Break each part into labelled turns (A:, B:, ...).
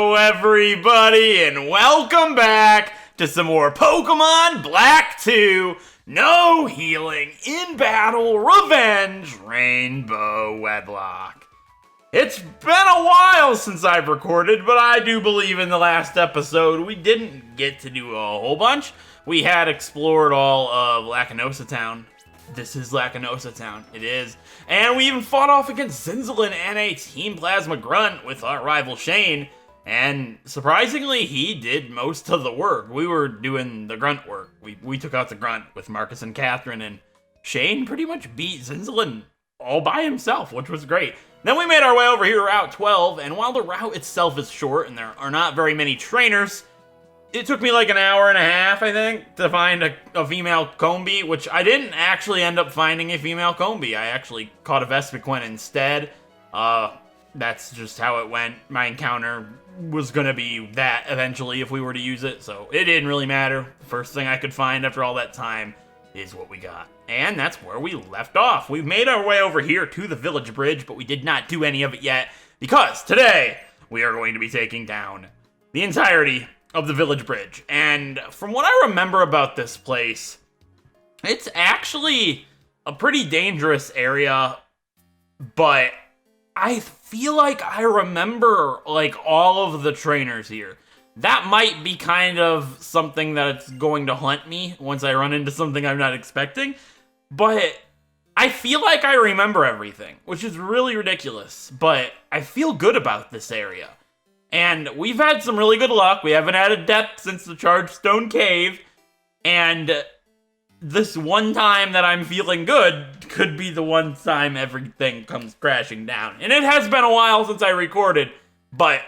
A: Hello everybody and welcome back to some more Pokemon Black 2 No Healing in Battle Revenge Rainbow Wedlocke. It's been a while since I've recorded, but I do believe in the last episode we didn't get to do a whole bunch. We had explored all of Lacunosa Town. This is Lacunosa Town, it is. And we even fought off against Zinzalin and a Team Plasma Grunt with our rival Shane. And surprisingly, he did most of the work. We were doing the Grunt work. We took out the Grunt with Marcus and Catherine, and Shane pretty much beat Zinzalin all by himself, which was great. Then we made our way over here to Route 12, and while the route itself is short and there are not very many trainers, it took me like an hour and a half, I think, to find a female Combee, which I didn't actually end up finding a female Combee. I actually caught a Vespiquen instead. That's just how it went. My encounter was gonna be that eventually if we were to use it, so it didn't really matter. The first thing I could find after all that time is what we got. And that's where we left off. We've made our way over here to the village bridge, but we did not do any of it yet, because today we are going to be taking down the entirety of the village bridge. And from what I remember about this place, it's actually a pretty dangerous area, but I feel like I remember like all of the trainers here. That might be kind of something that's going to haunt me once I run into something I'm not expecting, but I feel like I remember everything, which is really ridiculous, but I feel good about this area. And we've had some really good luck. We haven't had a death since the Charged Stone Cave. And this one time that I'm feeling good could be the one time everything comes crashing down. And it has been a while since I recorded, but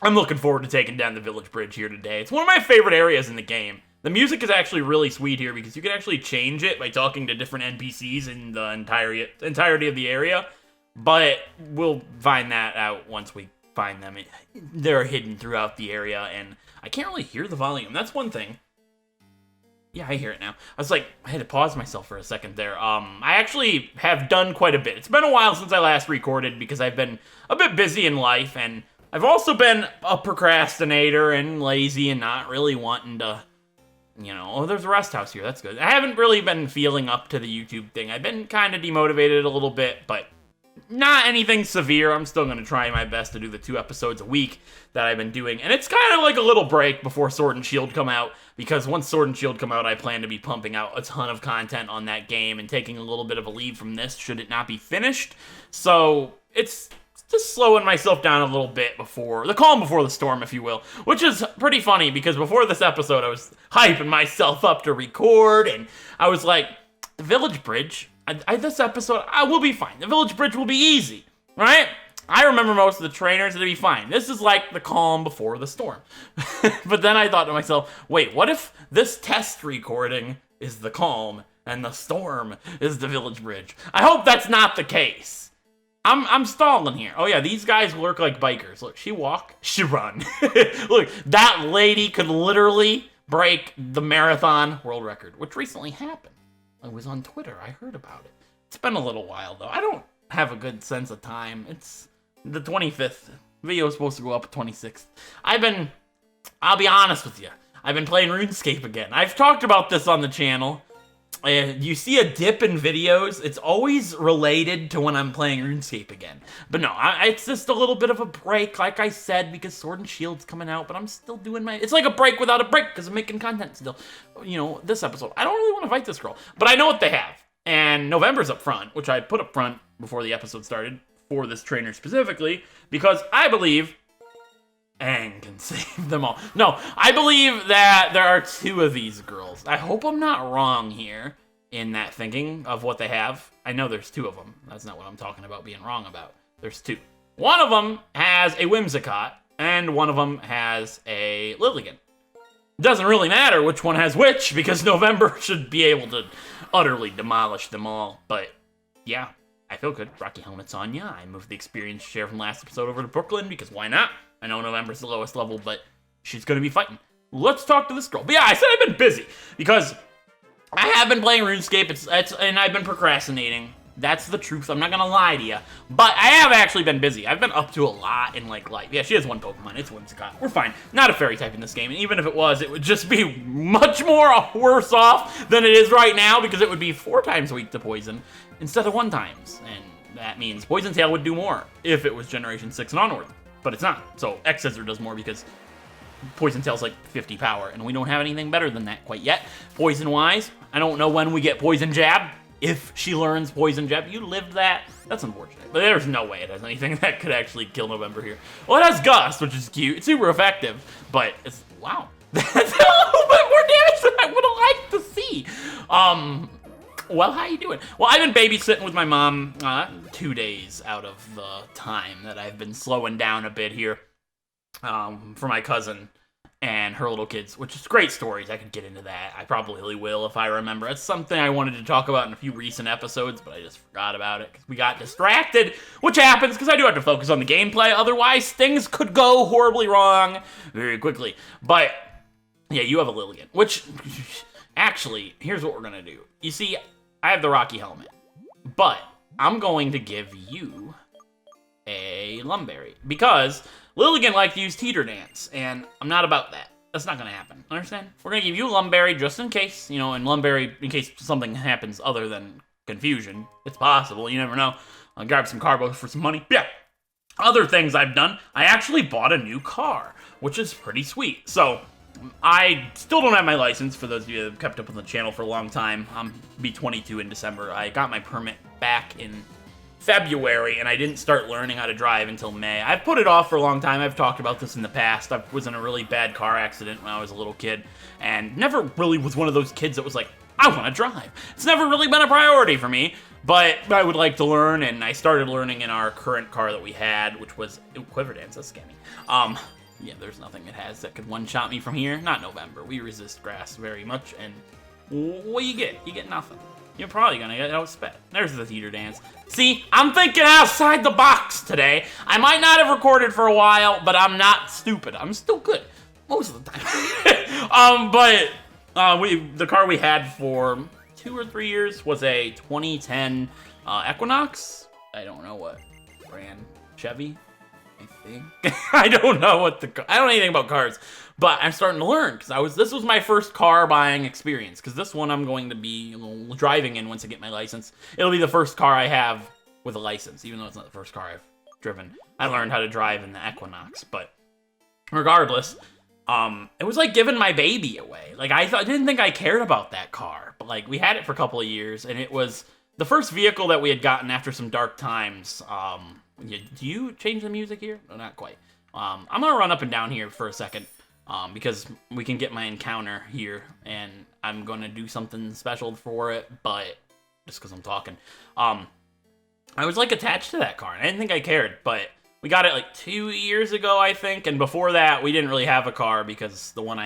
A: I'm looking forward to taking down the village bridge here today. It's one of my favorite areas in the game. The music is actually really sweet here because you can actually change it by talking to different NPCs in the entirety of the area. But we'll find that out once we find them. They're hidden throughout the area, and I can't really hear the volume. That's one thing. Yeah, I hear it now. I had to pause myself for a second there. I actually have done quite a bit. It's been a while since I last recorded because I've been a bit busy in life, and I've also been a procrastinator and lazy and not really wanting to, oh, there's a rest house here. That's good. I haven't really been feeling up to the YouTube thing. I've been kind of demotivated a little bit, but not anything severe. I'm still going to try my best to do the 2 episodes a week that I've been doing. And it's kind of like a little break before Sword and Shield come out, because once Sword and Shield come out, I plan to be pumping out a ton of content on that game and taking a little bit of a leave from this should it not be finished. So it's just slowing myself down a little bit before the calm before the storm, if you will, which is pretty funny because before this episode, I was hyping myself up to record, and I was like, the village bridge, this episode, I will be fine. The village bridge will be easy, right? I remember most of the trainers, it'll be fine. This is like the calm before the storm. But then I thought to myself, wait, what if this test recording is the calm and the storm is the village bridge? I hope that's not the case. I'm stalling here. Oh yeah, these guys work like bikers. Look, she walk, she run. Look, that lady could literally break the marathon world record, which recently happened. It was on Twitter. I heard about it. It's been a little while, though. I don't have a good sense of time. It's the 25th. Video is supposed to go up 26th. I'll be honest with you. I've been playing RuneScape again. I've talked about this on the channel. You see a dip in videos, it's always related to when I'm playing RuneScape again. But no, it's just a little bit of a break, like I said, because Sword and Shield's coming out, but I'm still doing it's like a break without a break, because I'm making content still. This episode, I don't really want to fight this girl, but I know what they have. And November's up front, which I put up front before the episode started, for this trainer specifically, because I believe Aang can save them all. No, I believe that there are 2 of these girls. I hope I'm not wrong here in that thinking of what they have. I know there's 2 of them. That's not what I'm talking about being wrong about. There's 2. One of them has a Whimsicott, and one of them has a Lilligant. Doesn't really matter which one has which, because November should be able to utterly demolish them all. But yeah, I feel good. Rocky Helmet's on ya. I moved the experience share from last episode over to Brooklyn, because why not? I know November's the lowest level, but she's going to be fighting. Let's talk to this girl. But yeah, I said I've been busy, because I have been playing RuneScape, and I've been procrastinating That's the truth. I'm not gonna lie to you. But I have actually been busy. I've been up to a lot in, like, life. Yeah, she has one Pokemon. It's Whimsicott. We're fine. Not a fairy type in this game. And even if it was, it would just be much more worse off than it is right now because it would be 4 times weak to poison instead of 1 times. And that means Poison Tail would do more if it was Generation 6 and onward. But it's not. So X Scissor does more because Poison Tail's like 50 power. And we don't have anything better than that quite yet. Poison-wise, I don't know when we get Poison Jab. If she learns Poison Jab, you lived that. That's unfortunate. But there's no way it has anything that could actually kill November here. Well, it has Gust, which is cute. It's super effective. But it's, wow. That's a little bit more damage than I would have liked to see. Well, how you doing? Well, I've been babysitting with my mom 2 days out of the time that I've been slowing down a bit here for my cousin and her little kids, which is great stories. I could get into that. I probably will if I remember. It's something I wanted to talk about in a few recent episodes, but I just forgot about it because we got distracted, which happens because I do have to focus on the gameplay. Otherwise, things could go horribly wrong very quickly. But, yeah, you have a Lilligant, which, actually, here's what we're going to do. You see, I have the Rocky Helmet, but I'm going to give you a Lumberry because Lilligant liked to use Teeter Dance, and I'm not about that. That's not going to happen. Understand? We're going to give you Lumberry just in case, and Lumberry in case something happens other than confusion. It's possible. You never know. I'll grab some Carbo for some money. Yeah. Other things I've done, I actually bought a new car, which is pretty sweet. So, I still don't have my license, for those of you that have kept up with the channel for a long time. I'm be 22 in December. I got my permit back in February, and I didn't start learning how to drive until May. I've put it off for a long time. I've talked about this in the past. I was in a really bad car accident when I was a little kid, and never really was one of those kids that was like, I want to drive. It's never really been a priority for me, but I would like to learn, and I started learning in our current car that we had, which was Quiver Dance. That's scary. Yeah, there's nothing it has that could one-shot me from here. Not November. We resist grass very much, and what you get? You get nothing. You're probably gonna get outsped. There's the Teeter Dance. See, I'm thinking outside the box today. I might not have recorded for a while, but I'm not stupid. I'm still good most of the time. The car we had for 2 or 3 years was a 2010 Equinox. I don't know what brand. Chevy, I think. I don't know I don't know anything about cars. But I'm starting to learn, because this was my first car buying experience, because this one I'm going to be driving in once I get my license. It'll be the first car I have with a license, even though it's not the first car I've driven. I learned how to drive in the Equinox, but regardless, it was like giving my baby away. Like, I didn't think I cared about that car, but like, we had it for a couple of years, and it was the first vehicle that we had gotten after some dark times. Do you change the music here? No, not quite. I'm gonna run up and down here for a second. Because we can get my encounter here, and I'm going to do something special for it, but just because I'm talking. I was, like, attached to that car, and I didn't think I cared, but we got it, like, 2 years ago, I think, and before that, we didn't really have a car, because the one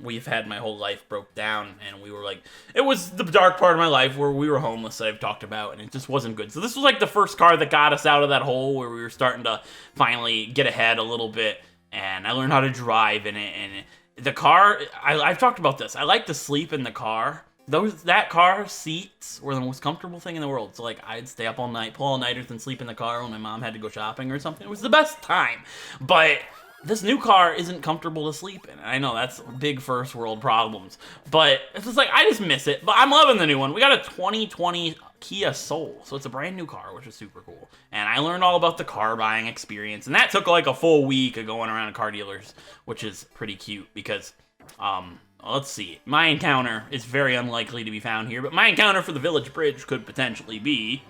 A: we've had my whole life broke down, and we were, like, it was the dark part of my life where we were homeless that I've talked about, and it just wasn't good. So this was, like, the first car that got us out of that hole where we were starting to finally get ahead a little bit. And I learned how to drive in it, and the car, I've talked about this, I like to sleep in the car. That car seats were the most comfortable thing in the world. So, like, I'd stay up all night, pull all-nighters, and sleep in the car when my mom had to go shopping or something. It was the best time. But this new car isn't comfortable to sleep in. I know, that's big first world problems. But it's just like, I just miss it. But I'm loving the new one. We got a 2020 Kia Soul, so it's a brand new car, which is super cool. And I learned all about the car buying experience, and that took like a full week of going around car dealers, which is pretty cute because, let's see, my encounter is very unlikely to be found here, but my encounter for the Village Bridge could potentially be...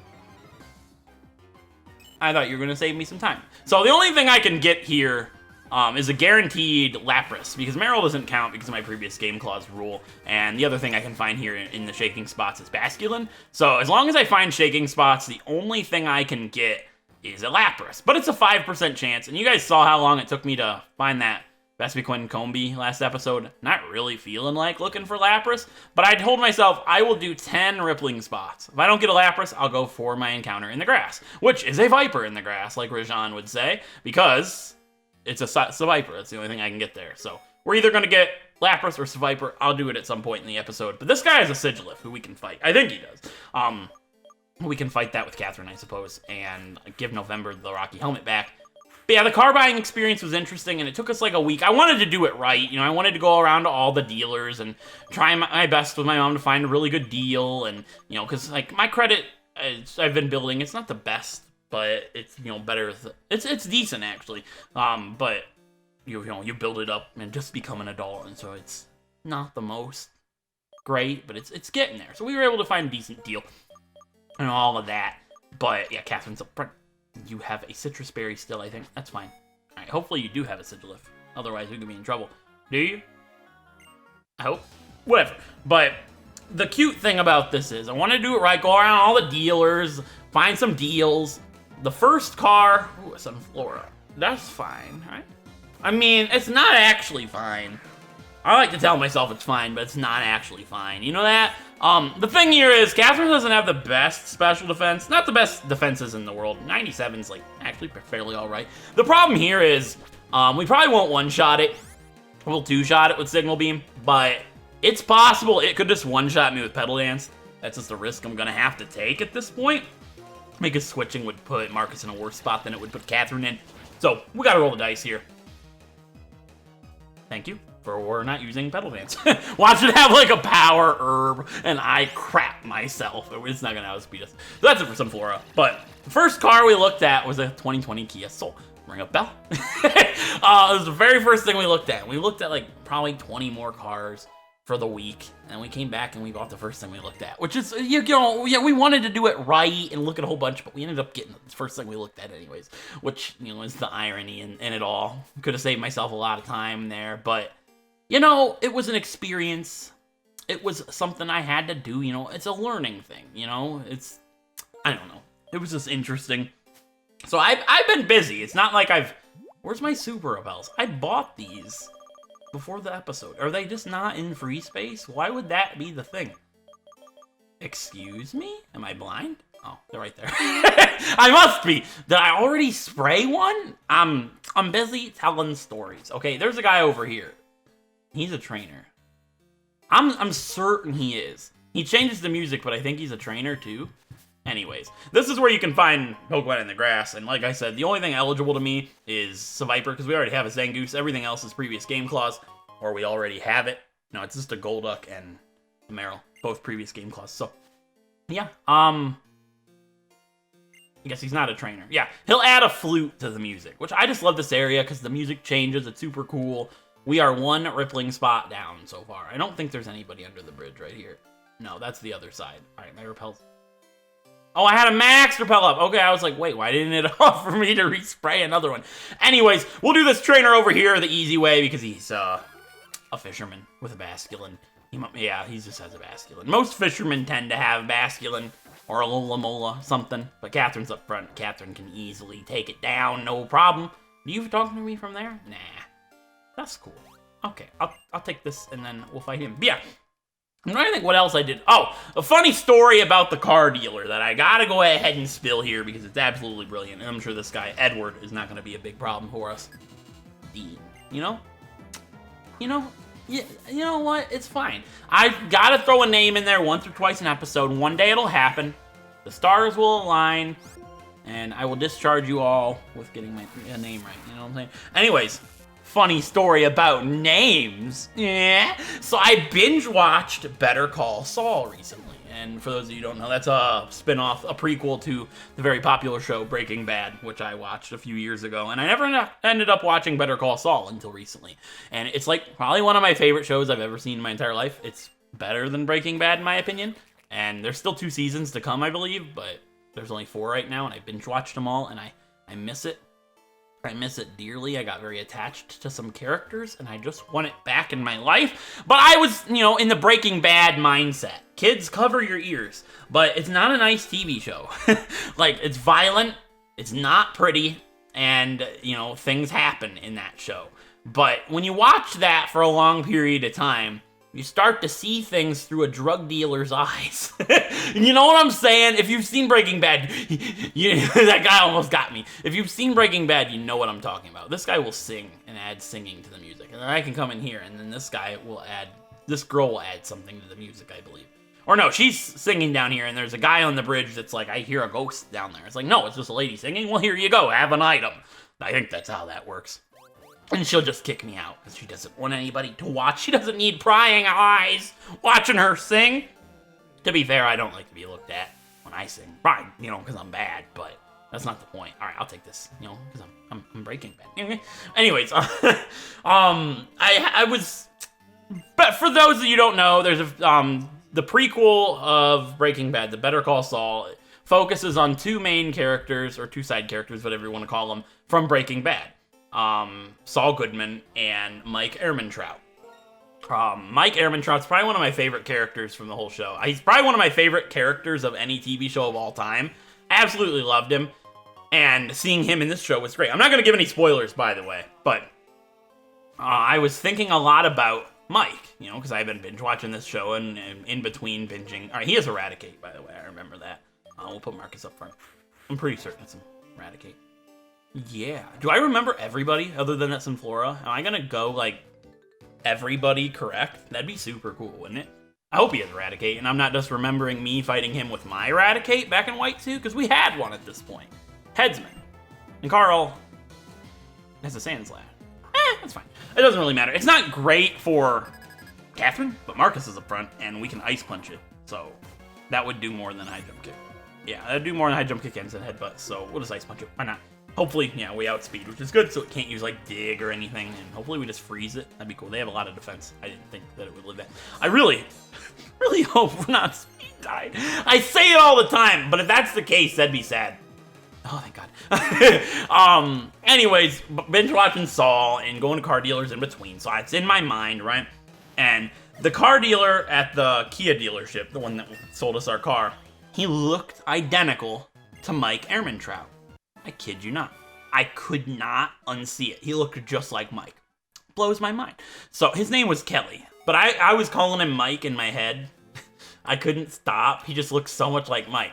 A: I thought you were going to save me some time. So the only thing I can get here is a guaranteed Lapras, because Marill doesn't count because of my previous Game Clause rule, and the other thing I can find here in the Shaking Spots is Basculin. So as long as I find Shaking Spots, the only thing I can get is a Lapras, but it's a 5% chance, and you guys saw how long it took me to find that Vespiquen Combi last episode. Not really feeling like looking for Lapras, but I told myself I will do 10 Rippling Spots. If I don't get a Lapras, I'll go for my encounter in the grass, which is a Viper in the grass, like Rajan would say, because it's a Seviper. That's the only thing I can get there. So we're either going to get Lapras or Seviper. I'll do it at some point in the episode. But this guy has a Sigilyph who we can fight. I think he does. we can fight that with Catherine, I suppose, and give November the Rocky Helmet back. But yeah, the car buying experience was interesting, and it took us like a week. I wanted to do it right, you know, I wanted to go around to all the dealers and try my best with my mom to find a really good deal, and, you know, because, like, my credit, I've been building, it's not the best, but it's, you know, better, it's decent, actually, but, you know, you build it up and just become an adult, and so it's not the most great, but it's getting there. So we were able to find a decent deal and all of that, but, yeah, Catherine's up front. You have a citrus berry still, I think. That's fine. Alright, hopefully you do have a Sigilyph. Otherwise, we could be in trouble. Do you? I hope. Whatever. But the cute thing about this is, I want to do it right. Go around all the dealers. Find some deals. The first car... Ooh, Sunflora. That's fine, right? I mean, it's not actually fine. I like to tell myself it's fine, but it's not actually fine. You know that? The thing here is, Catherine doesn't have the best special defense. Not the best defenses in the world. 97's, like, actually fairly alright. The problem here is, we probably won't one-shot it. We'll two-shot it with Signal Beam, but it's possible it could just one-shot me with Petal Dance. That's just a risk I'm gonna have to take at this point. Because switching would put Marcus in a worse spot than it would put Catherine in. So, we gotta roll the dice here. Thank you for not using Petal Dance. Watch it have like a power herb, and I crap myself. It's not gonna outspeed us. So that's it for Sunflora. But the first car we looked at was a 2020 Kia Soul. Ring a bell. It was the very first thing we looked at. We looked at like probably 20 more cars for the week, and we came back and we bought the first thing we looked at, which is, you know, yeah, we wanted to do it right and look at a whole bunch, but we ended up getting the first thing we looked at anyways, which, you know, is the irony in it all. Could have saved myself a lot of time there, but you know, it was an experience. It was something I had to do, you know. It's a learning thing, you know. I don't know. It was just interesting. So I've been busy. It's not like where's my Super Repels? I bought these before the episode. Are they just not in free space? Why would that be the thing? Excuse me? Am I blind? Oh, they're right there. I must be. Did I already spray one? I'm busy telling stories. Okay, there's a guy over here. He's a trainer. I'm certain he is. He changes the music, but I think he's a trainer too. Anyways, this is where you can find Pokemon in the grass, and like I said, the only thing eligible to me is Seviper, because we already have a Zangoose. Everything else is previous game clause, or we already have it. No, it's just a Golduck and a Marill, both previous game clause. So, yeah, I guess he's not a trainer. Yeah, he'll add a flute to the music, which I just love this area, because the music changes. It's super cool. We are one rippling spot down so far. I don't think there's anybody under the bridge right here. No, that's the other side. All right, my repels. Oh, I had a max repel up. Okay, I was like, wait, why didn't it offer me to respray another one? Anyways, we'll do this trainer over here the easy way because he's a fisherman with a Basculin. Yeah, he just has a Basculin. Most fishermen tend to have Basculin or a Lola something, but Catherine's up front. Catherine can easily take it down, no problem. Are you talking to me from there? Nah. That's cool. Okay, I'll take this and then we'll fight him. But yeah, I'm trying to think what else I did. Oh, a funny story about the car dealer that I gotta go ahead and spill here because it's absolutely brilliant. And I'm sure this guy, Edward, is not gonna be a big problem for us. Dean, you know? Yeah, you know what? It's fine. I gotta throw a name in there once or twice an episode. One day it'll happen. The stars will align. And I will discharge you all with getting my name right. You know what I'm saying? Anyways. Funny story about names. Yeah. So I binge watched Better Call Saul recently. And for those of you who don't know, that's a spin-off, a prequel to the very popular show Breaking Bad, which I watched a few years ago. And I never ended up watching Better Call Saul until recently. And it's like probably one of my favorite shows I've ever seen in my entire life. It's better than Breaking Bad in my opinion. And there's still 2 seasons to come, I believe, but there's only 4 right now, and I binge watched them all, and I miss it. I miss it dearly. I got very attached to some characters, and I just want it back in my life. But I was, you know, in the Breaking Bad mindset. Kids, cover your ears. But it's not a nice TV show. Like, it's violent, it's not pretty, and, you know, things happen in that show. But when you watch that for a long period of time, you start to see things through a drug dealer's eyes. You know what I'm saying? If you've seen Breaking Bad, that guy almost got me. If you've seen Breaking Bad, you know what I'm talking about. This guy will sing and add singing to the music. And then I can come in here, and then this girl will add something to the music, I believe. Or no, she's singing down here, and there's a guy on the bridge that's like, I hear a ghost down there. It's like, no, it's just a lady singing. Well, here you go, have an item. I think that's how that works. And she'll just kick me out, because she doesn't want anybody to watch. She doesn't need prying eyes watching her sing. To be fair, I don't like to be looked at when I sing. Right, you know, because I'm bad, but that's not the point. All right, I'll take this, you know, because I'm Breaking Bad. Anyways, I was... But for those of you who don't know, there's the prequel of Breaking Bad, the Better Call Saul, focuses on two main characters, or two side characters, whatever you want to call them, from Breaking Bad. Saul Goodman and Mike Ehrmantraut. Mike Ehrmantraut's probably one of my favorite characters from the whole show. He's probably one of my favorite characters of any TV show of all time. I absolutely loved him, and seeing him in this show was great. I'm not going to give any spoilers, by the way, but I was thinking a lot about Mike, you know, because I've been binge watching this show and in between binging. All right, he has Eradicate, by the way. I remember that. We'll put Marcus up front. I'm pretty certain it's Eradicate. Yeah. Do I remember everybody other than that Sunflora? Am I gonna go, like, everybody correct? That'd be super cool, wouldn't it? I hope he has Eradicate, and I'm not just remembering me fighting him with my Eradicate back in White 2, because we had one at this point. Headsman. And Carl has a Sand Slash. That's fine. It doesn't really matter. It's not great for Catherine, but Marcus is up front, and we can Ice Punch it. So that would do more than High Jump Kick. Yeah, that'd do more than High Jump Kick and Headbutt, so we'll just Ice Punch it. Why not? Hopefully, yeah, we outspeed, which is good, so it can't use, like, Dig or anything, and hopefully we just freeze it. That'd be cool. They have a lot of defense. I didn't think that it would live that. I really hope we're not speed tied. I say it all the time, but if that's the case, that'd be sad. Oh, thank God. Anyways, binge watching Saul and going to car dealers in between, so it's in my mind, right? And the car dealer at the Kia dealership, the one that sold us our car, he looked identical to Mike Ehrmantraut. I kid you not. I could not unsee it. He looked just like Mike. Blows my mind. So his name was Kelly, but I was calling him Mike in my head. I couldn't stop. He just looked so much like Mike.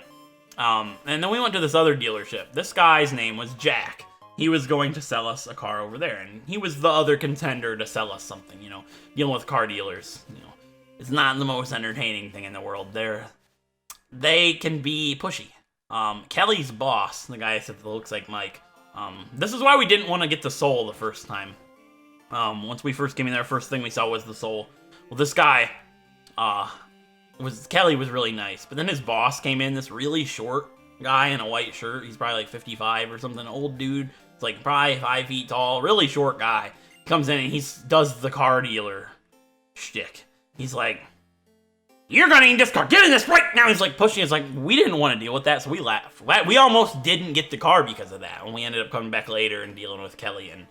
A: And then we went to this other dealership. This guy's name was Jack. He was going to sell us a car over there, and he was the other contender to sell us something, you know. Dealing with car dealers, you know, it's not the most entertaining thing in the world. They can be pushy. Kelly's boss, the guy I said that looks like Mike, this is why we didn't want to get the soul the first time. Once we first came in there, first thing we saw was the soul. Well, this guy, Kelly was really nice, but then his boss came in, this really short guy in a white shirt. He's probably like 55 or something, old dude. It's like probably 5 feet tall, really short guy. Comes in and he does the car dealer shtick. He's like, "You're gonna need this car, get in this right now." He's like pushing. It's like, we didn't want to deal with that, so we laughed. We almost didn't get the car because of that, when we ended up coming back later and dealing with Kelly, and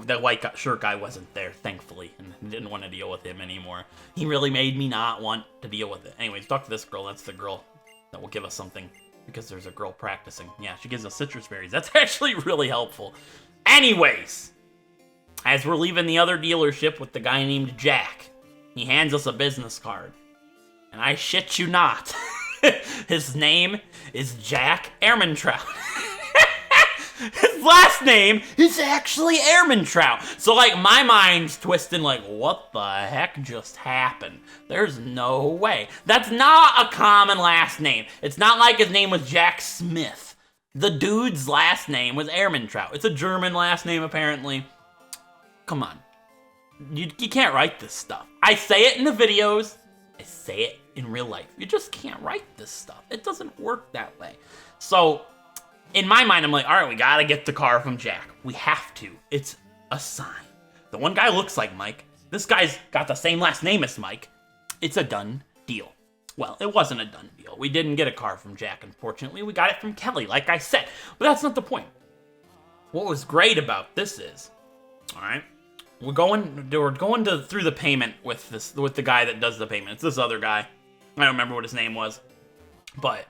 A: that white shirt guy wasn't there, thankfully, and didn't want to deal with him anymore. He really made me not want to deal with it. Anyways, talk to this girl. That's the girl that will give us something, because there's a girl practicing. Yeah, she gives us citrus berries. That's actually really helpful. Anyways, as we're leaving the other dealership with the guy named Jack, he hands us a business card. And I shit you not, his name is Jack Ehrmantraut. His last name is actually Ehrmantraut. So, like, my mind's twisting like, what the heck just happened? There's no way. That's not a common last name. It's not like his name was Jack Smith. The dude's last name was Ehrmantraut. It's a German last name, apparently. Come on. You can't write this stuff. I say it in the videos. I say it in real life. You just can't write this stuff. It doesn't work that way. So, in my mind, I'm like, all right, we gotta get the car from Jack. We have to. It's a sign. The one guy looks like Mike. This guy's got the same last name as Mike. It's a done deal. Well, it wasn't a done deal. We didn't get a car from Jack, unfortunately. We got it from Kelly, like I said. But that's not the point. What was great about this is, all right, we're going through the payment with the guy that does the payment. It's this other guy. I don't remember what his name was, but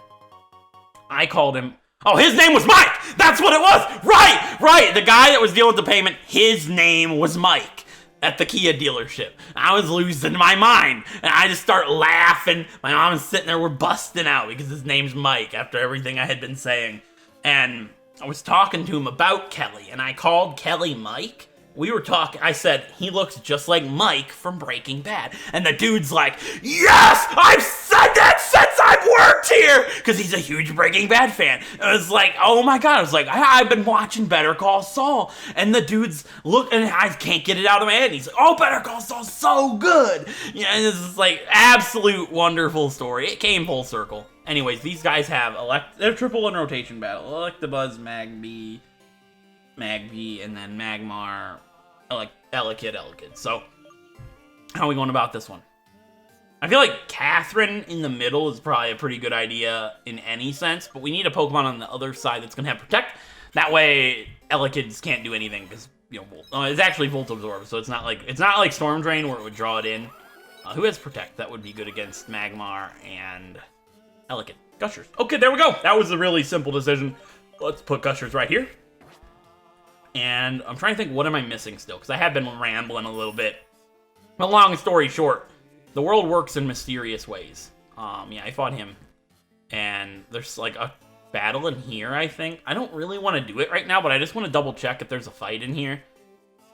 A: I called him. Oh, his name was Mike! That's what it was! Right! The guy that was dealing with the payment, his name was Mike at the Kia dealership. I was losing my mind, and I just start laughing. My mom is sitting there, we're busting out because his name's Mike after everything I had been saying. And I was talking to him about Kelly, and I called Kelly Mike, we were talking, I said, he looks just like Mike from Breaking Bad. And the dude's like, yes, I've said that since I've worked here! Because he's a huge Breaking Bad fan. And I was like, oh my god, I was like, I've been watching Better Call Saul. And the dude's, look, and I can't get it out of my head. And he's like, oh, Better Call Saul's so good! Yeah, and this is like, absolute wonderful story. It came full circle. Anyways, these guys have, they're triple in rotation battle. Electabuzz, Magby, and then Magmar, Elekid. So, how are we going about this one? I feel like Catherine in the middle is probably a pretty good idea in any sense, but we need a Pokemon on the other side that's going to have Protect. That way, Elekids can't do anything, because, you know, it's actually Volt Absorb, so it's not like Storm Drain where it would draw it in. Who has Protect? That would be good against Magmar and Elekid. Gushers. Okay, there we go. That was a really simple decision. Let's put Gushers right here. And I'm trying to think, what am I missing still? Because I have been rambling a little bit. But long story short, the world works in mysterious ways. Yeah, I fought him. And there's like a battle in here, I think. I don't really want to do it right now, but I just want to double check if there's a fight in here.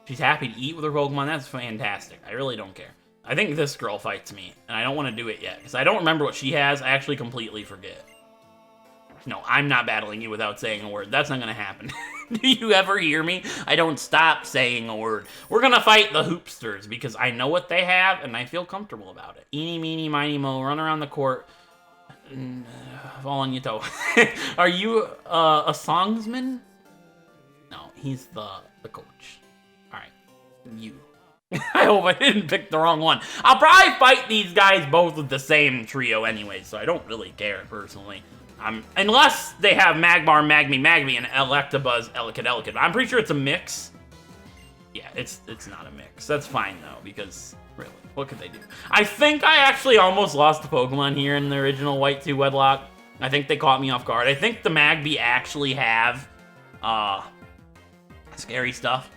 A: She's happy to eat with her Pokemon. That's fantastic. I really don't care. I think this girl fights me, and I don't want to do it yet. Because I don't remember what she has. I actually completely forget. No, I'm not battling you without saying a word. That's not going to happen. Do you ever hear me? I don't stop saying a word. We're going to fight the Hoopsters because I know what they have and I feel comfortable about it. Eeny, meeny, miny, mo, run around the court. Fall on your toe. Are you a songsman? No, he's the coach. All right, you. I hope I didn't pick the wrong one. I'll probably fight these guys both with the same trio anyway, so I don't really care personally. Unless they have Magmar, Magby, and Electabuzz, Elekid. I'm pretty sure it's a mix. Yeah, it's not a mix. That's fine, though, because, really, what could they do? I think I actually almost lost the Pokemon here in the original White 2 Wedlocke. I think they caught me off guard. I think the Magby actually have, scary stuff.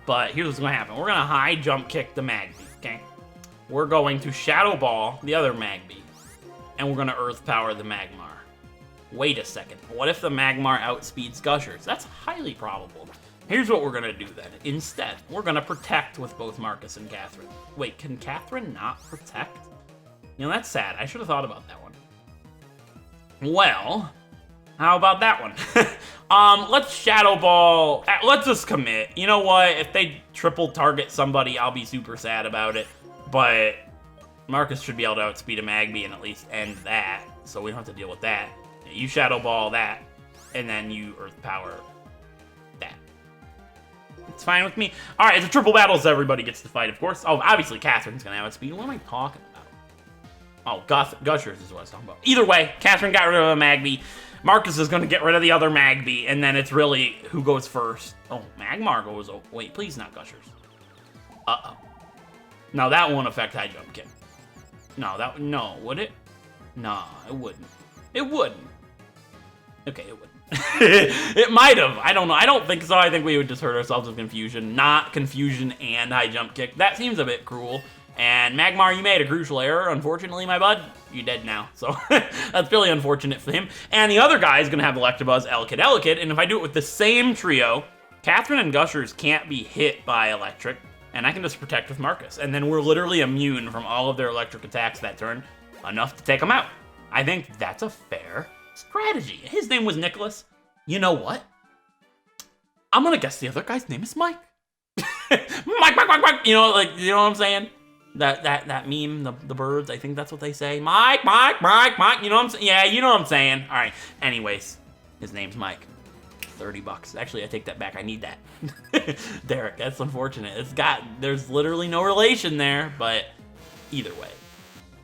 A: But here's what's going to happen. We're going to high jump kick the Magby, okay? We're going to Shadow Ball the other Magby. And we're going to Earth Power the Magmar. Wait a second, what if the Magmar outspeeds Gushers? That's highly probable. Here's what we're gonna do then. Instead, we're gonna Protect with both Marcus and Catherine. Wait, can Catherine not Protect? You know, that's sad. I should have thought about that one. Well, how about that one? Let's Shadow Ball. Let's just commit. You know what? If they triple target somebody, I'll be super sad about it. But Marcus should be able to outspeed a Magby and at least end that, so we don't have to deal with that. You Shadow Ball that, and then you Earth Power that. It's fine with me. Alright, it's a triple battle, so everybody gets to fight, of course. Oh, obviously Catherine's gonna have outspeed. What am I talking about? Oh, Gushers is what I was talking about. Either way, Catherine got rid of a Magby. Marcus is gonna get rid of the other Magby, and then it's really who goes first. Oh, Magmar goes... Oh, wait, please not Gushers. Uh-oh. Now, that won't affect High Jump Kick. No, would it? No, it wouldn't. It wouldn't. Okay, it wouldn't. It might have. I don't know. I don't think so. I think we would just hurt ourselves with confusion. Not confusion and high jump kick. That seems a bit cruel. And Magmar, you made a crucial error. Unfortunately, my bud, you're dead now. So that's really unfortunate for him. And the other guy is going to have Electabuzz, Elekid. And if I do it with the same trio, Catherine and Gushers can't be hit by Electric. And I can just Protect with Marcus. And then we're literally immune from all of their electric attacks that turn. Enough to take them out. I think that's a fair strategy. His name was Nicholas. You know what? I'm gonna guess the other guy's name is Mike. Mike. You know what I'm saying? That meme, the birds. I think that's what they say. Mike. You know what I'm saying? Yeah, you know what I'm saying. All right. Anyways, his name's Mike. $30. Actually, I take that back. I need that. Derek, that's unfortunate. There's literally no relation there, but either way,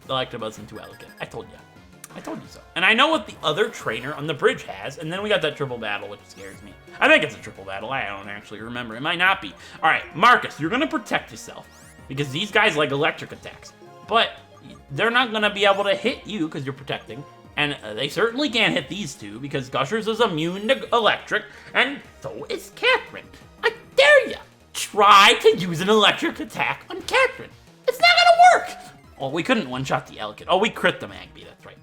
A: Electabuzz into Elekid. I told you so. And I know what the other trainer on the bridge has, and then we got that triple battle, which scares me. I think it's a triple battle. I don't actually remember. It might not be. All right, Marcus, you're going to protect yourself, because these guys like electric attacks. But they're not going to be able to hit you, because you're protecting. And they certainly can't hit these two, because Gushers is immune to electric, and so is Catherine. I dare ya! Try to use an electric attack on Catherine. It's not going to work! Oh, we couldn't one-shot the Elekid. Oh, we crit the Magby, that's right.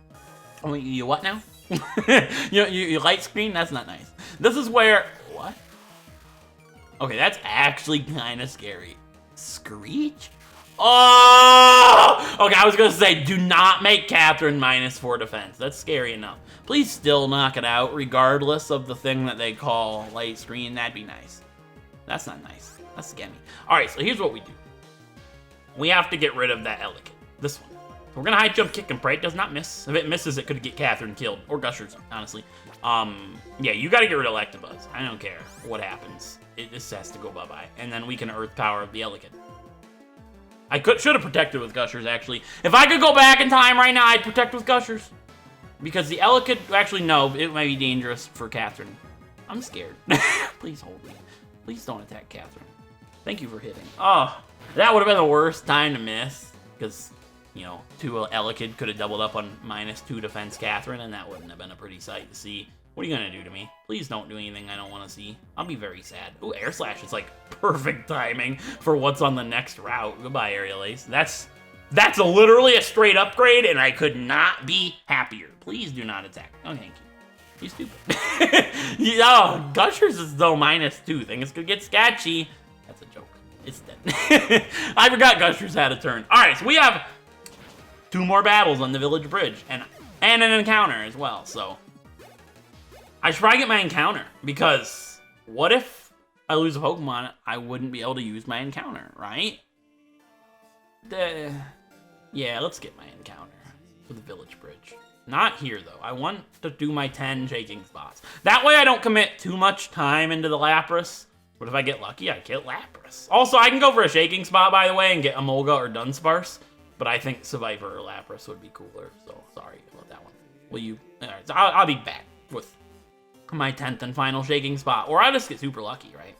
A: Oh, you what now? you light screen? That's not nice. This is where... What? Okay, that's actually kind of scary. Screech? Oh! Okay, I was gonna say, do not make Catherine -4 defense. That's scary enough. Please still knock it out, regardless of the thing that they call light screen. That'd be nice. That's not nice. That's scammy. Alright, so here's what we do. We have to get rid of that Elegant. This one. We're gonna high jump, kick, and pray it does not miss. If it misses, it could get Catherine killed. Or Gushers, honestly. Yeah, you gotta get rid of Electabuzz. I don't care what happens. It just has to go bye-bye. And then we can Earth Power the Elegant. I should have protected with Gushers, actually. If I could go back in time right now, I'd protect with Gushers. Because the Elegant, actually, no, it might be dangerous for Catherine. I'm scared. Please hold me. Please don't attack Catherine. Thank you for hitting. Oh, that would have been the worst time to miss. Because, you know, 2 Elekid could have doubled up on -2 defense Catherine, and that wouldn't have been a pretty sight to see. What are you gonna do to me? Please don't do anything I don't want to see. I'll be very sad. Ooh, Air Slash is like perfect timing for what's on the next route. Goodbye, Aerial Ace. That's literally a straight upgrade, and I could not be happier. Please do not attack. Oh, thank you. You stupid. Oh, Gushers is though -2. Things could get sketchy. That's a joke. It's dead. I forgot Gushers had a turn. All right, so we have 2 more battles on the Village Bridge, and an encounter as well, so I should probably get my encounter, because what if I lose a Pokemon, I wouldn't be able to use my encounter, right? Yeah, let's get my encounter for the Village Bridge. Not here, though. I want to do my 10 shaking spots. That way I don't commit too much time into the Lapras. But if I get lucky, I get Lapras. Also, I can go for a shaking spot, by the way, and get Emolga or Dunsparce. But I think Seviper or Lapras would be cooler, so sorry about that one. Will you? Alright, so I'll be back with my 10th and final shaking spot. Or I'll just get super lucky, right?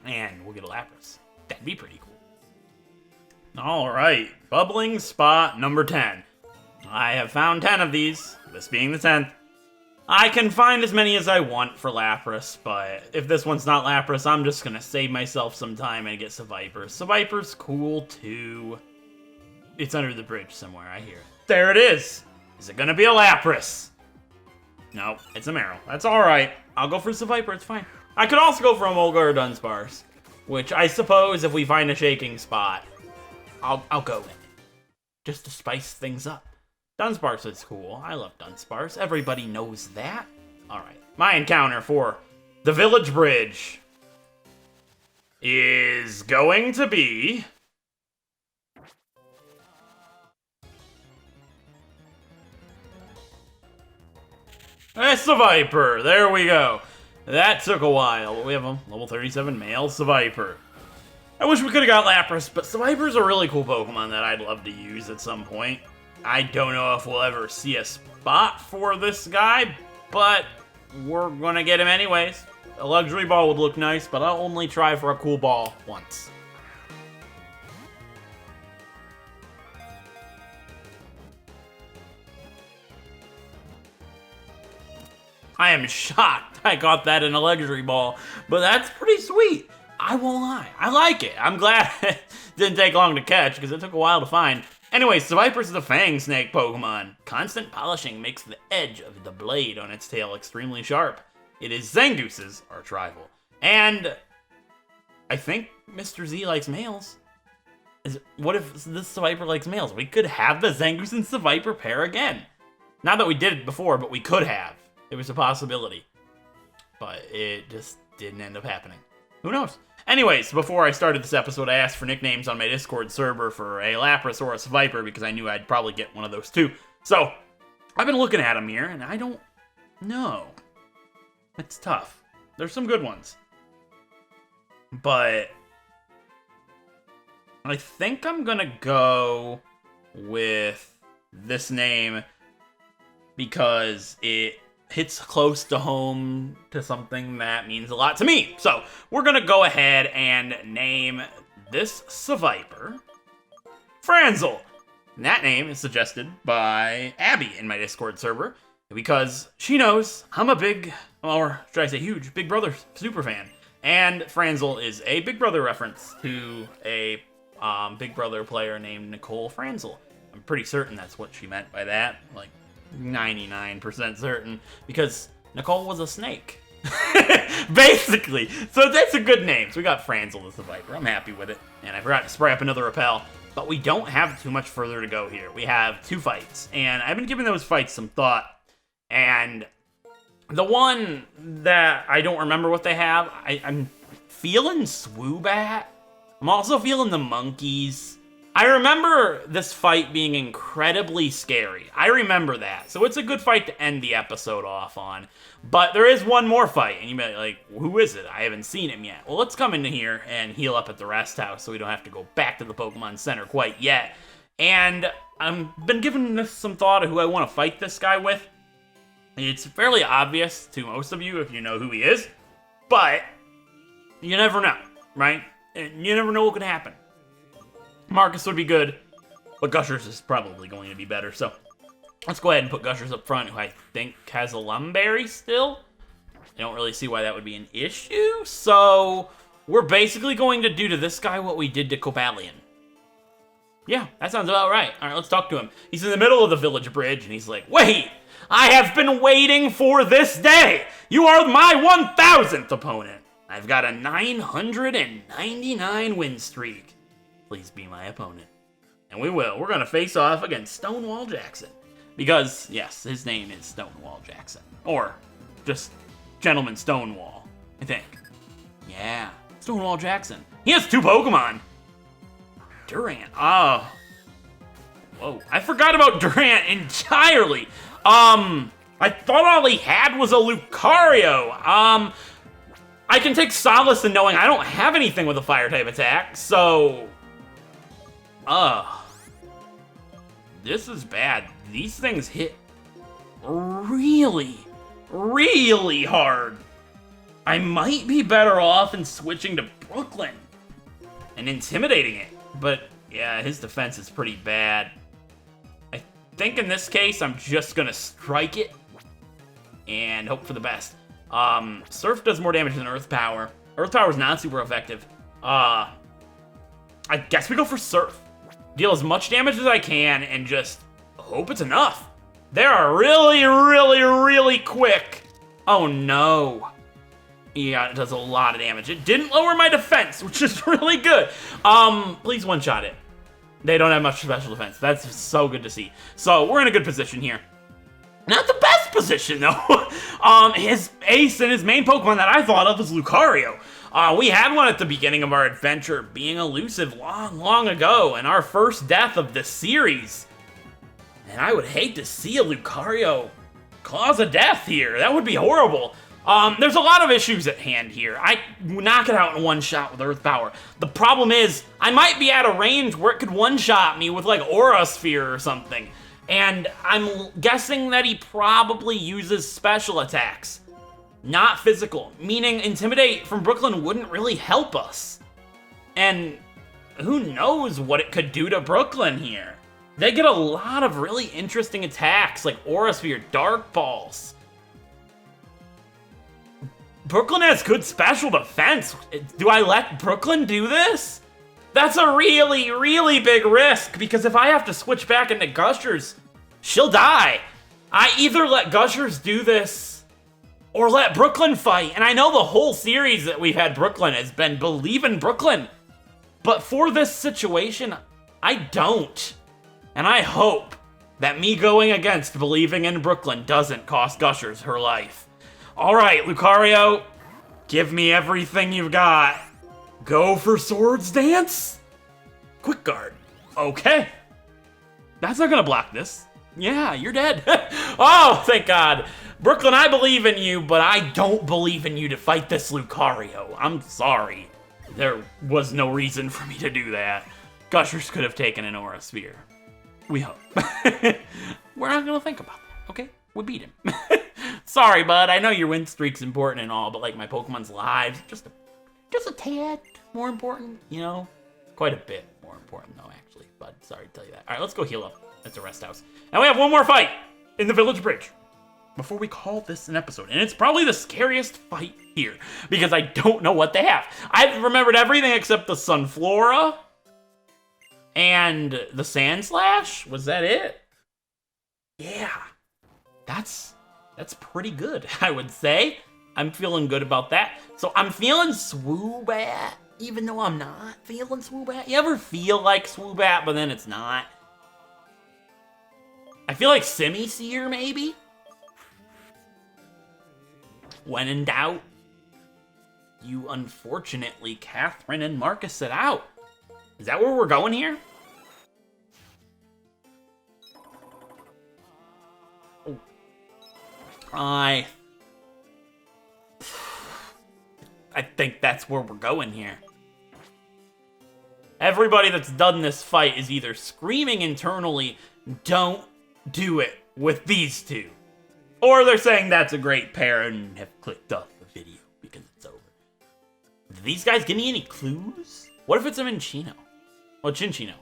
A: And we'll get a Lapras. That'd be pretty cool. Alright, bubbling spot number 10. I have found 10 of these, this being the 10th. I can find as many as I want for Lapras, but if this one's not Lapras, I'm just gonna save myself some time and get Seviper. Seviper's cool too. It's under the bridge somewhere, I hear it. There it is! Is it gonna be a Lapras? No, it's a Meryl. That's alright. I'll go for Seviper, it's fine. I could also go for Emolga or Dunsparce, which I suppose if we find a shaking spot, I'll go in. Just to spice things up. Dunsparce is cool. I love Dunsparce. Everybody knows that. Alright. My encounter for the Village Bridge is going to be it's Seviper. There we go. That took a while. We have a level 37 male Seviper. I wish we could have got Lapras, but Seviper's a really cool Pokemon that I'd love to use at some point. I don't know if we'll ever see a spot for this guy, but we're gonna get him anyways. A luxury ball would look nice, but I'll only try for a cool ball once. I am shocked I got that in a luxury ball, but that's pretty sweet. I won't lie. I like it. I'm glad it didn't take long to catch, because it took a while to find. Anyway, Seviper's the Fang Snake Pokemon. Constant polishing makes the edge of the blade on its tail extremely sharp. It is Zangoose's arch rival. And I think Mr. Z likes males. What if this Seviper likes males? We could have the Zangoose and Seviper pair again. Not that we did it before, but we could have. It was a possibility. But it just didn't end up happening. Who knows? Anyways, before I started this episode, I asked for nicknames on my Discord server for a Lapras or a Seviper because I knew I'd probably get one of those two. So, I've been looking at them here, and I don't know. It's tough. There's some good ones. But I think I'm gonna go with this name because it hits close to home to something that means a lot to me. So we're gonna go ahead and name this Seviper Franzel. And that name is suggested by Abby in my Discord server because she knows I'm a big, or should I say huge, Big Brother super fan. And Franzel is a Big Brother reference to a Big Brother player named Nicole Franzel. I'm pretty certain that's what she meant by that, like 99% certain, because Nicole was a snake. Basically. So that's a good name. So we got Franzel as the Viper. I'm happy with it. And I forgot to spray up another repel. But we don't have too much further to go here. We have 2 fights. And I've been giving those fights some thought. And the one that I don't remember what they have, I'm feeling Swoobat. I'm also feeling the monkeys. I remember this fight being incredibly scary. I remember that. So it's a good fight to end the episode off on. But there is one more fight, and you might be like, who is it? I haven't seen him yet. Well, let's come into here and heal up at the rest house so we don't have to go back to the Pokemon Center quite yet. And I've been giving this some thought of who I want to fight this guy with. It's fairly obvious to most of you if you know who he is. But you never know, right? And you never know what could happen. Marcus would be good, but Gushers is probably going to be better, so let's go ahead and put Gushers up front, who I think has a Lumberry still. I don't really see why that would be an issue, so we're basically going to do to this guy what we did to Cobalion. Yeah, that sounds about right. All right, let's talk to him. He's in the middle of the village bridge, and he's like, wait, I have been waiting for this day. You are my 1,000th opponent. I've got a 999 win streak. Please be my opponent. And we will. We're going to face off against Stonewall Jackson. Because, yes, his name is Stonewall Jackson. Or just Gentleman Stonewall, I think. Yeah, Stonewall Jackson. He has 2 Pokemon. Durant. Oh. Whoa. I forgot about Durant entirely. I thought all he had was a Lucario. I can take solace in knowing I don't have anything with a fire-type attack, so... this is bad. These things hit really, really hard. I might be better off in switching to Brooklyn and intimidating it, but yeah, his defense is pretty bad. I think in this case, I'm just gonna strike it and hope for the best. Surf does more damage than Earth Power. Earth Power is not super effective. I guess we go for Surf. Deal as much damage as I can and just hope it's enough. They are really, really, really quick. Oh no. Yeah, it does a lot of damage. It didn't lower my defense, which is really good. Please one-shot it. They don't have much special defense. That's so good to see. So we're in a good position here. Not the best position, though. His ace and his main Pokemon that I thought of was Lucario. We had one at the beginning of our adventure, being elusive long, long ago, and our first death of the series. And I would hate to see a Lucario cause a death here. That would be horrible. There's a lot of issues at hand here. I knock it out in one shot with Earth Power. The problem is, I might be at a range where it could one-shot me with, like, Aura Sphere or something. And I'm guessing that he probably uses special attacks, not physical, meaning Intimidate from Brooklyn wouldn't really help us. And who knows what it could do to Brooklyn here. They get a lot of really interesting attacks, like Aura Sphere, Dark Balls. Brooklyn has good special defense. Do I let Brooklyn do this? That's a really, really big risk, because if I have to switch back into Gushers, she'll die. I either let Gushers do this, or let Brooklyn fight. And I know the whole series that we've had Brooklyn has been believe in Brooklyn. But for this situation, I don't. And I hope that me going against believing in Brooklyn doesn't cost Gushers her life. Alright, Lucario, give me everything you've got. Go for Swords Dance? Quick Guard. Okay. That's not gonna block this. Yeah, you're dead. Oh, thank God. Brooklyn, I believe in you, but I don't believe in you to fight this Lucario. I'm sorry. There was no reason for me to do that. Gushers could have taken an Aura Sphere. We hope. We're not gonna think about that, okay? We beat him. Sorry, bud. I know your win streak's important and all, but like my Pokemon's lives, just a tad more important, you know? Quite a bit more important though, actually. Bud, sorry to tell you that. All right, let's go heal up at the rest house. Now we have one more fight in the village bridge before we call this an episode. And it's probably the scariest fight here because I don't know what they have. I've remembered everything except the Sunflora and the Sandslash. Was that it? Yeah. That's pretty good, I would say. I'm feeling good about that. So I'm feeling Swoobat, even though I'm not feeling Swoobat. You ever feel like Swoobat, but then it's not? I feel like Simisear, maybe? When in doubt, you unfortunately, Catherine and Marcus it out. Is that where we're going here? Oh. I think that's where we're going here. Everybody that's done this fight is either screaming internally, "Don't do it with these two," or they're saying that's a great pair and have clicked off the video because it's over. Do these guys give me any clues? What if it's a Minccino? Well, Chinchino.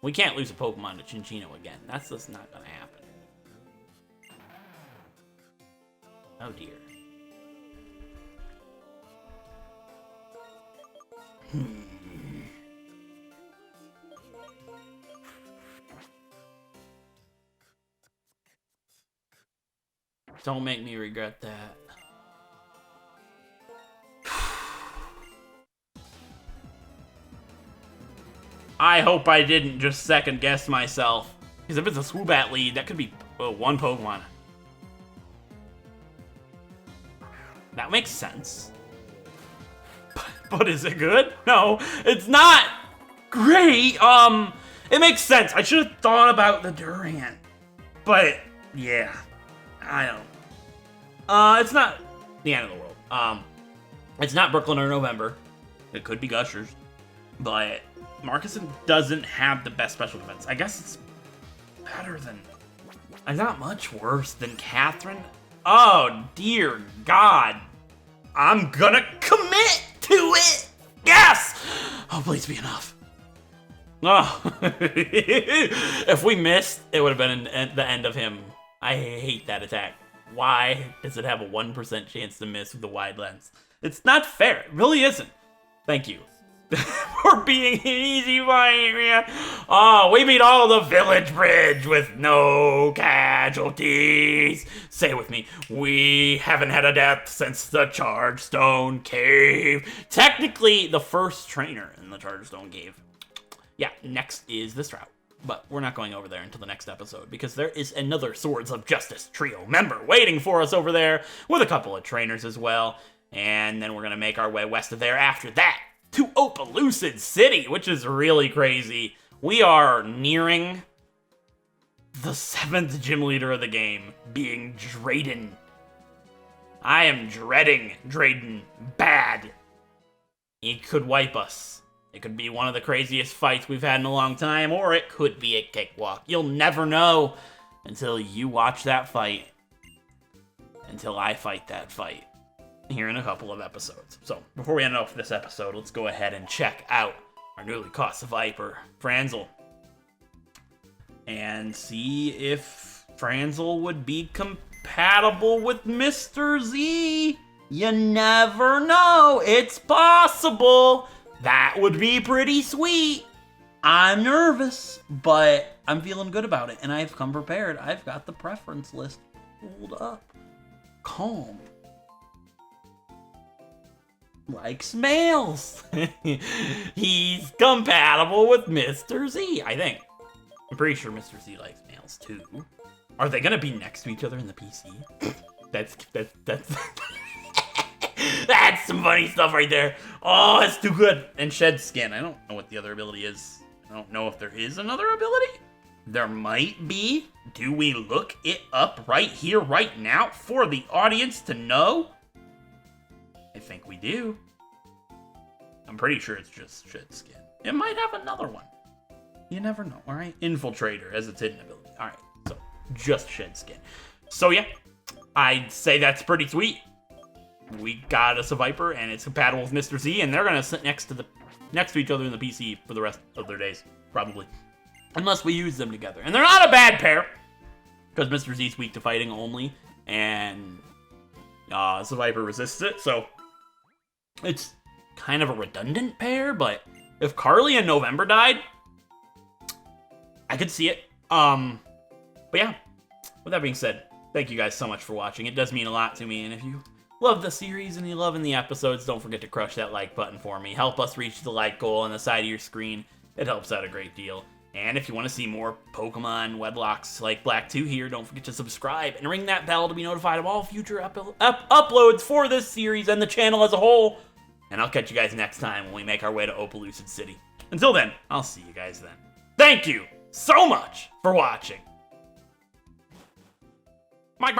A: We can't lose a Pokemon to Chinchino again. That's just not gonna happen. Oh dear. Don't make me regret that. I hope I didn't just second guess myself. Because if it's a Swoobat lead, that could be one Pokemon. That makes sense. But is it good? No, it's not great. It makes sense. I should have thought about the Durant. But, yeah. I don't. It's not the end of the world. It's not Brooklyn or November. It could be Gushers. But Marcus doesn't have the best special defense. I guess it's better than... It's not much worse than Catherine. Oh, dear God. I'm gonna commit to it. Yes! Oh, please be enough. Oh. If we missed, it would have been the end of him. I hate that attack. Why does it have a 1% chance to miss with the wide lens? It's not fair. It really isn't. Thank you for being an easy fight, man. Oh, we beat all the village bridge with no casualties. Say it with me. We haven't had a death since the Chargestone Cave. Technically, the first trainer in the Chargestone Cave. Yeah, next is this route. But we're not going over there until the next episode because there is another Swords of Justice trio member waiting for us over there with a couple of trainers as well. And then we're going to make our way west of there after that to Opelucid City, which is really crazy. We are nearing the 7th gym leader of the game being Drayden. I am dreading Drayden bad. He could wipe us. It could be one of the craziest fights we've had in a long time, or it could be a cakewalk. You'll never know until you watch that fight, until I fight that fight here in a couple of episodes. So, before we end off this episode, let's go ahead and check out our newly caught Viper, Franzel, and see if Franzel would be compatible with Mr. Z. You never know. It's possible. That would be pretty sweet. I'm nervous, but I'm feeling good about it, and I've come prepared. I've got the preference list pulled up. Calm. Likes males. He's compatible with Mr. Z, I think. I'm pretty sure Mr. Z likes males, too. Are they gonna be next to each other in the PC? That's That's some funny stuff right there. Oh, it's too good. And Shed Skin. I don't know what the other ability is. I don't know if there is another ability. There might be. Do we look it up right here, right now, for the audience to know? I think we do. I'm pretty sure it's just Shed Skin. It might have another one. You never know, alright? Infiltrator as its hidden ability. Alright, so just Shed Skin. So yeah, I'd say that's pretty sweet. We got us a Viper, and it's compatible with Mr. Z, and they're gonna sit next to each other in the PC for the rest of their days, probably, unless we use them together. And they're not a bad pair, because Mr. Z's weak to fighting only, and Viper resists it, so it's kind of a redundant pair. But if Carly and November died, I could see it. But yeah, with that being said, thank you guys so much for watching. It does mean a lot to me, and if you love the series and you're loving the episodes, don't forget to crush that like button for me. Help us reach the like goal on the side of your screen. It helps out a great deal. And if you want to see more Pokemon Wedlocks like Black 2 here, don't forget to subscribe and ring that bell to be notified of all future uploads for this series and the channel as a whole. And I'll catch you guys next time when we make our way to Opelucid City. Until then, I'll see you guys then. Thank you so much for watching. Mike.